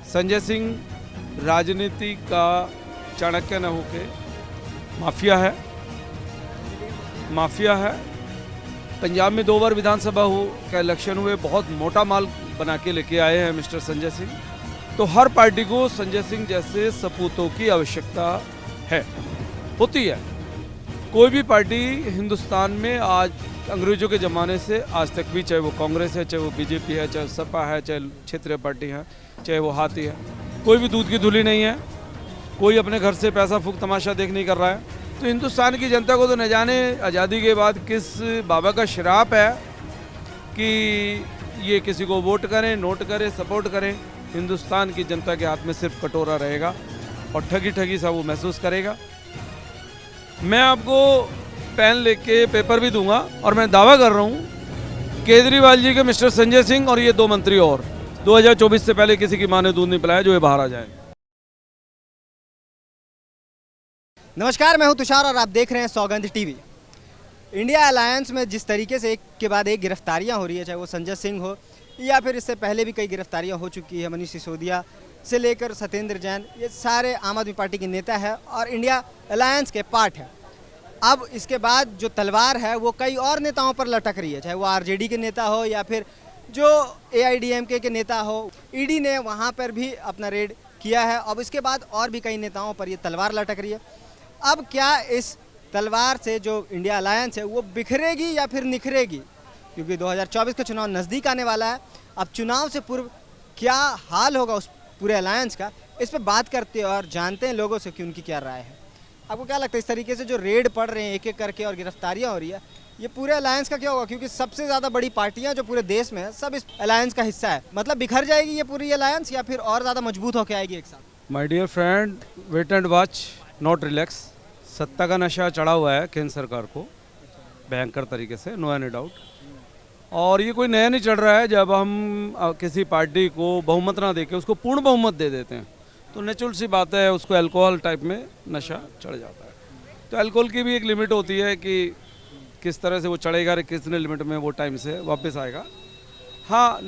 संजय सिंह राजनीति का चाणक्य न होके माफिया है। पंजाब में 2 बार विधानसभा का इलेक्शन हुए, बहुत मोटा माल बना के लेके आए हैं मिस्टर संजय सिंह। तो हर पार्टी को संजय सिंह जैसे सपूतों की आवश्यकता होती है। कोई भी पार्टी हिंदुस्तान में आज अंग्रेजों के ज़माने से आज तक भी, चाहे वो कांग्रेस है, चाहे वो बीजेपी है, चाहे सपा है, चाहे क्षेत्रीय पार्टी है, चाहे वो हाथी है, कोई भी दूध की धुली नहीं है। कोई अपने घर से पैसा फूक तमाशा देख नहीं कर रहा है। तो हिंदुस्तान की जनता को तो न जाने आज़ादी के बाद किस बाबा का श्राप है कि ये किसी को वोट करें, नोट करें, सपोर्ट करें। हिंदुस्तान की जनता के हाथ में सिर्फ कटोरा रहेगा और ठगी सा वो महसूस करेगा। मैं आपको पेन लेके पेपर भी दूंगा और मैं दावा कर रहा हूं केजरीवाल जी के मिस्टर संजय सिंह और ये 2 मंत्री और 2024 से पहले किसी की मां ने दूध नहीं पिलाया जो ये बाहर आ जाए। नमस्कार, मैं हूं तुषार और आप देख रहे हैं सौगंध टीवी। इंडिया अलायंस में जिस तरीके से एक के बाद एक गिरफ्तारियां हो रही है, चाहे वो संजय सिंह हो या फिर इससे पहले भी कई गिरफ्तारियां हो चुकी है, मनीष सिसोदिया से लेकर सत्येंद्र जैन, ये सारे आम आदमी पार्टी के नेता है और इंडिया अलायंस के पार्ट है। अब इसके बाद जो तलवार है वो कई और नेताओं पर लटक रही है, चाहे वो आरजेडी के नेता हो या फिर जो एआईडीएमके के नेता हो। ईडी ने वहाँ पर भी अपना रेड किया है। अब इसके बाद और भी कई नेताओं पर ये तलवार लटक रही है। अब क्या इस तलवार से जो इंडिया अलायंस है वो बिखरेगी या फिर निखरेगी, क्योंकि 2024 का चुनाव नज़दीक आने वाला है। अब चुनाव से पूर्व क्या हाल होगा उस पूरे अलायंस का, इस पर बात करते हैं और जानते हैं लोगों से कि उनकी क्या राय है। आपको क्या लगता है इस तरीके से जो रेड पड़ रहे हैं एक एक करके और गिरफ्तारियां हो रही है, ये पूरे अलायंस का क्या होगा? क्योंकि सबसे ज़्यादा बड़ी पार्टियां जो पूरे देश में है सब इस अलायंस का हिस्सा है। मतलब बिखर जाएगी ये पूरी अलायंस या फिर और ज़्यादा मजबूत होकर आएगी एक साथ? My dear friend, wait and watch, not relax. सत्ता का नशा चढ़ा हुआ है केंद्र सरकार को भयंकर तरीके से, नो एनी डाउट। और ये कोई नया नहीं चढ़ रहा है। जब हम किसी पार्टी को बहुमत ना देके उसको पूर्ण बहुमत दे देते हैं तो नेचुरल सी बात है उसको अल्कोहल टाइप में नशा चढ़ जाता है। तो अल्कोहल की भी एक लिमिट होती है कि किस तरह से वो चढ़ेगा, कितने लिमिट में वो टाइम से वापस आएगा। हाँ,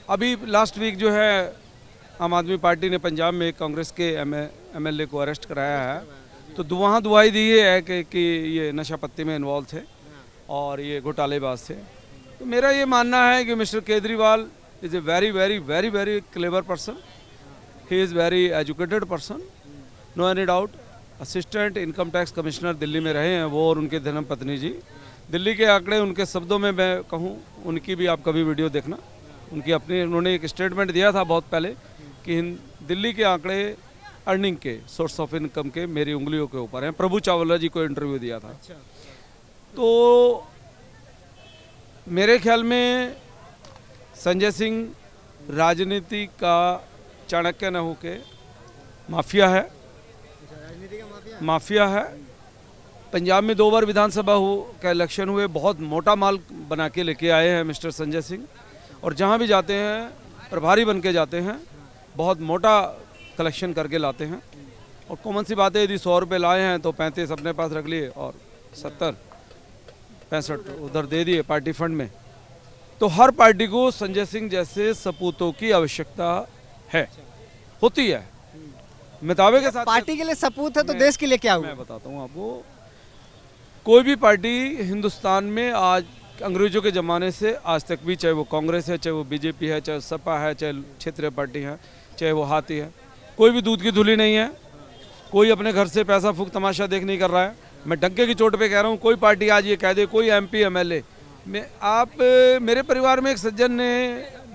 अभी लास्ट वीक जो है आम आदमी पार्टी ने पंजाब में कांग्रेस के एमएलए को अरेस्ट कराया है। तो वहाँ दुआई दी है कि ये नशा पत्ती में इन्वॉल्व थे और ये घोटालेबाज थे। तो मेरा ये मानना है कि mister Kejriwal is a very very very very clever person. He is very educated person, no any doubt. Assistant income tax commissioner Delhi में रहे हैं वो और उनके धर्म पत्नी जी। दिल्ली के आंकड़े उनके शब्दों में मैं कहूँ, उनकी भी आप कभी वीडियो देखना। उनकी अपनी उन्होंने एक स्टेटमेंट दिया था बहुत पहले कि दिल्ली के आंकड़े अर्निंग के, सोर्स ऑफ इनकम के मेरी उंगलियों के ऊपर हैं। प्रभु चावला जी को इंटरव्यू दिया था। तो मेरे ख्याल में संजय सिंह राजनीति का चाणक्य न होके माफिया है। पंजाब में 2 बार विधानसभा का इलेक्शन हुए, बहुत मोटा माल बना के लेके आए हैं मिस्टर संजय सिंह। और जहां भी जाते हैं प्रभारी बन के जाते हैं, बहुत मोटा कलेक्शन करके लाते हैं। और कॉमन सी बात है, यदि 100 रुपये लाए हैं तो 35 अपने पास रख लिए और 65 उधर दे दिए पार्टी फंड में। तो हर पार्टी को संजय सिंह जैसे सपूतों की आवश्यकता होती है। मैं दावे के साथ, पार्टी के लिए सपूत है तो देश के लिए क्या हुआ? मैं बताता हूँ आपको। कोई भी पार्टी हिंदुस्तान में आज अंग्रेजों के ज़माने से आज तक भी, चाहे वो कांग्रेस है, चाहे वो बीजेपी है, चाहे सपा है, चाहे क्षेत्रीय पार्टी है, चाहे वो हाथी है, कोई भी दूध की धुली नहीं है। कोई अपने घर से पैसा फूक तमाशा देख नहीं कर रहा है। मैं डंके की चोट पे कह रहा हूँ, कोई पार्टी आज ये कह दे, कोई एमपी एमएलए में मेरे परिवार में एक सज्जन ने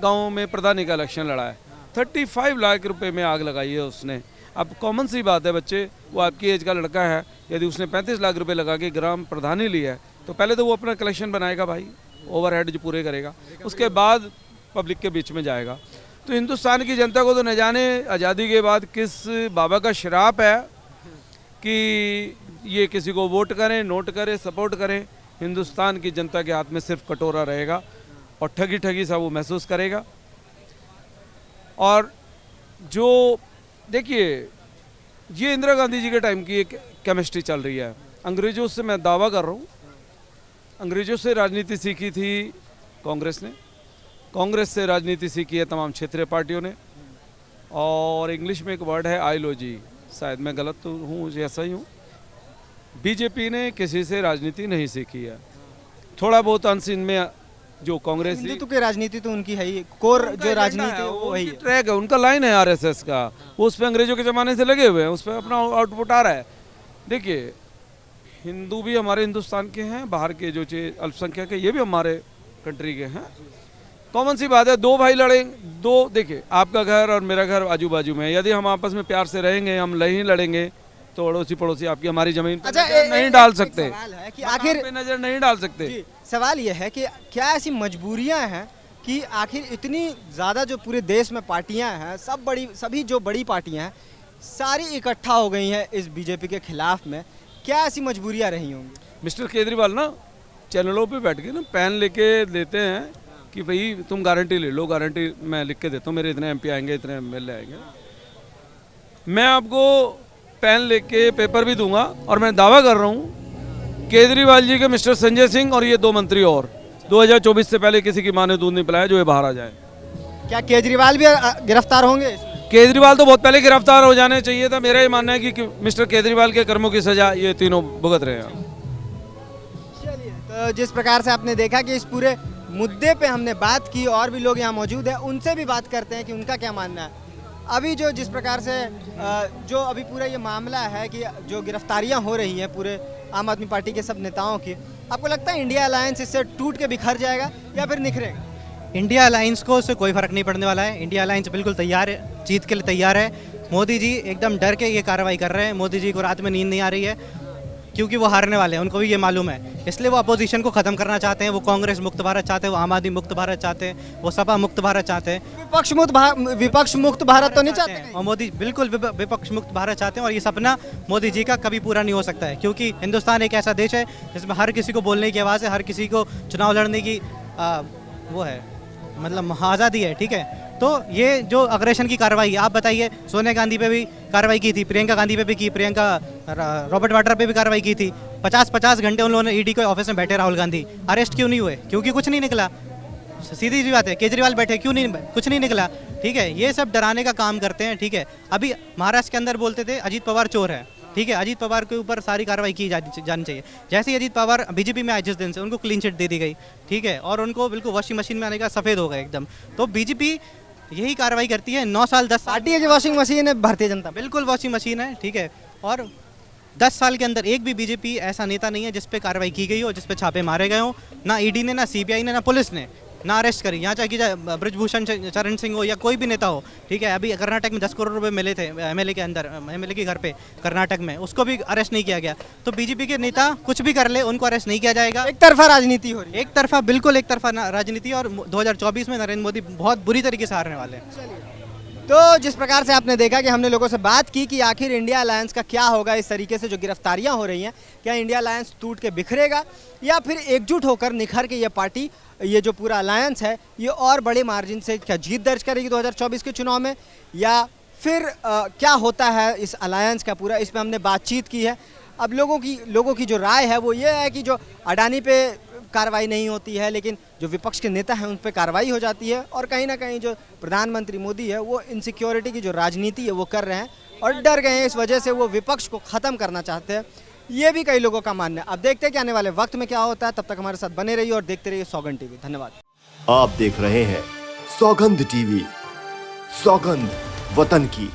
गांव में प्रधानी का इलेक्शन लड़ा है, 35 लाख रुपए में आग लगाई है उसने। अब कॉमन सी बात है, बच्चे वो आपकी एज का लड़का है, यदि उसने 35 लाख रुपए लगा के ग्राम प्रधानी ली है तो पहले तो वो अपना कलेक्शन बनाएगा भाई, ओवरहेड जो पूरे करेगा, उसके बाद पब्लिक के बीच में जाएगा। तो हिंदुस्तान की जनता को तो न जाने आज़ादी के बाद किस बाबा का श्राप है कि ये किसी को वोट करें, नोट करें, सपोर्ट करें। हिंदुस्तान की जनता के हाथ में सिर्फ कटोरा रहेगा और ठगी सा वो महसूस करेगा। और जो देखिए, ये इंदिरा गांधी जी के टाइम की एक केमिस्ट्री चल रही है। अंग्रेजों से मैं दावा कर रहा हूँ, अंग्रेजों से राजनीति सीखी थी कांग्रेस ने, कांग्रेस से राजनीति सीखी है तमाम क्षेत्रीय पार्टियों ने, और इंग्लिश में एक वर्ड है आइडियोलॉजी, शायद मैं गलत तो हूँ, ऐसा ही हूँ। बीजेपी ने किसी से राजनीति नहीं सीखी है, थोड़ा बहुत अंश इनमें जो कांग्रेस हिंदुत्व की राजनीति तो उनकी है ही, कोर जो राजनीति है वो वही है। ट्रैक है, उनका लाइन है आरएसएस का, वो उस पर अंग्रेजों के ज़माने से लगे हुए हैं, उस पर अपना आउटपुट आ रहा है। देखिए, हिंदू भी हमारे हिंदुस्तान के हैं, बाहर के जो अल्पसंख्यक है ये भी हमारे कंट्री के हैं। कॉमन सी बात है, दो भाई लड़े, दो, देखिए आपका घर और मेरा घर आजू बाजू में, यदि हम आपस में प्यार से रहेंगे, हम नहीं लड़ेंगे, तो अड़ोसी पड़ोसी आपकी हमारी जमीन पर नजर नहीं डाल सकते, सवाल है कि आखिर पे नजर नहीं डाल सकते। सवाल यह है कि क्या ऐसी मजबूरियां हैं कि आखिर इतनी ज़्यादा जो पूरे देश में पार्टियां हैं, सभी जो बड़ी पार्टियां हैं सारी इकट्ठा हो गई हैं इस बीजेपी के खिलाफ में, क्या ऐसी मजबूरियां रही होंगी? मिस्टर केजरीवाल ना चैनलों पे बैठ के ना पेन लेके देते हैं कि भाई तुम गारंटी ले लो, गारंटी मैं लिख के देता हूँ, मेरे इतने एमपी आएंगे, इतने एमएलए आएंगे। मैं आपको पेन लेके पेपर भी दूंगा और मैं दावा कर रहा हूँ केजरीवाल जी के मिस्टर संजय सिंह और ये दो मंत्री और 2024 से पहले किसी की माँ ने दूध नहीं पिलाया जो ये बाहर आ जाए। क्या केजरीवाल भी गिरफ्तार होंगे? केजरीवाल तो बहुत पहले गिरफ्तार हो जाने चाहिए था। मेरा ये मानना है कि मिस्टर केजरीवाल के कर्मों की सजा ये तीनों भुगत रहे हैं। चलिए, तो जिस प्रकार से आपने देखा कि इस पूरे मुद्दे पे हमने बात की, और भी लोग यहाँ मौजूद हैं, उनसे भी बात करते हैं कि उनका क्या मानना है। अभी जो जिस प्रकार से जो अभी पूरा ये मामला है कि जो गिरफ्तारियां हो रही हैं पूरे आम आदमी पार्टी के सब नेताओं की, आपको लगता है इंडिया अलायंस इससे टूट के बिखर जाएगा या फिर निखरेगा? इंडिया अलायंस को उससे कोई फर्क नहीं पड़ने वाला है। इंडिया अलायंस बिल्कुल तैयार है, जीत के लिए तैयार है। मोदी जी एकदम डर के ये कार्रवाई कर रहे हैं। मोदी जी को रात में नींद नहीं आ रही है क्योंकि वो हारने वाले हैं, उनको भी ये मालूम है। इसलिए वो अपोजिशन को ख़त्म करना चाहते हैं। वो कांग्रेस मुक्त भारत चाहते हैं, वो आम आदमी मुक्त भारत चाहते हैं, वो सपा मुक्त भारत चाहते हैं। विपक्ष मुक्त भारत तो नहीं चाहते और मोदी बिल्कुल विपक्ष मुक्त भारत चाहते हैं। और ये सपना मोदी जी का कभी पूरा नहीं हो सकता है, क्योंकि हिंदुस्तान एक ऐसा देश है जिसमें हर किसी को बोलने की आवाज़ है, हर किसी को चुनाव लड़ने की वो है, मतलब आज़ादी है। ठीक है, तो ये जो अग्रेशन की कार्रवाई है, आप बताइए, सोनिया गांधी पे भी कार्रवाई की थी, प्रियंका गांधी पे भी की, रॉबर्ट वाड्रा पे भी कार्रवाई की थी। 50-50 घंटे उन लोगों ने ईडी के ऑफिस में बैठे, राहुल गांधी अरेस्ट क्यों नहीं हुए? क्योंकि कुछ नहीं निकला। सीधी सी बात है, केजरीवाल बैठे क्यों नहीं, कुछ नहीं निकला। ठीक है, ये सब डराने का काम करते हैं। ठीक है, अभी महाराष्ट्र के अंदर बोलते थे अजीत पवार चोर है। ठीक है, अजीत पवार के ऊपर सारी कार्रवाई की जानी चाहिए। जैसे ही अजीत पवार बीजेपी में आए जिस दिन से, उनको क्लीन चिट दे दी गई। ठीक है, और उनको बिल्कुल वॉशिंग मशीन में आने का सफ़ेद हो गए एकदम। तो बीजेपी यही कार्रवाई करती है। 9 साल 10 पार्टी है कि वॉशिंग मशीन है भारतीय जनता? बिल्कुल वॉशिंग मशीन है। ठीक है, और 10 साल के अंदर एक भी बीजेपी ऐसा नेता नहीं है जिस पे कार्रवाई की गई हो, जिस पे छापे मारे गए हो। ना ईडी ने, ना सीबीआई ने, ना पुलिस ने, ना अरेस्ट करी। यहाँ चाहे कि ब्रजभूषण चरण सिंह हो या कोई भी नेता हो। ठीक है, अभी कर्नाटक में 10 करोड़ रुपए मिले थे एमएलए के अंदर, एमएलए के घर पे कर्नाटक में, उसको भी अरेस्ट नहीं किया गया। तो बीजेपी के नेता कुछ भी कर ले, उनको अरेस्ट नहीं किया जाएगा। एक तरफा राजनीति हो रही है। एक तरफा, बिल्कुल एक तरफा राजनीति। और 2024 में नरेंद्र मोदी बहुत बुरी तरीके से हारने वाले हैं। तो जिस प्रकार से आपने देखा कि हमने लोगों से बात की कि आखिर इंडिया अलायंस का क्या होगा, इस तरीके से जो गिरफ्तारियां हो रही हैं, क्या इंडिया अलायंस टूट के बिखरेगा या फिर एकजुट होकर निखर के ये पार्टी, ये जो पूरा अलायंस है, ये और बड़े मार्जिन से क्या जीत दर्ज करेगी 2024 के चुनाव में, या फिर क्या होता है इस अलायंस का पूरा, इस पर हमने बातचीत की है। अब लोगों की जो राय है वो ये है कि जो अडानी पे कार्रवाई नहीं होती है, लेकिन जो विपक्ष के नेता हैं उन पर कार्रवाई हो जाती है, और कहीं ना कहीं जो प्रधानमंत्री मोदी है वो इनसिक्योरिटी की जो राजनीति है वो कर रहे हैं और डर गए हैं, इस वजह से वो विपक्ष को ख़त्म करना चाहते हैं। ये भी कई लोगों का मानना है। अब देखते हैं कि आने वाले वक्त में क्या होता है। तब तक हमारे साथ बने रहिए और देखते रहिए सौगंध टीवी। धन्यवाद। आप देख रहे हैं सौगंध टीवी, सौगंध वतन की।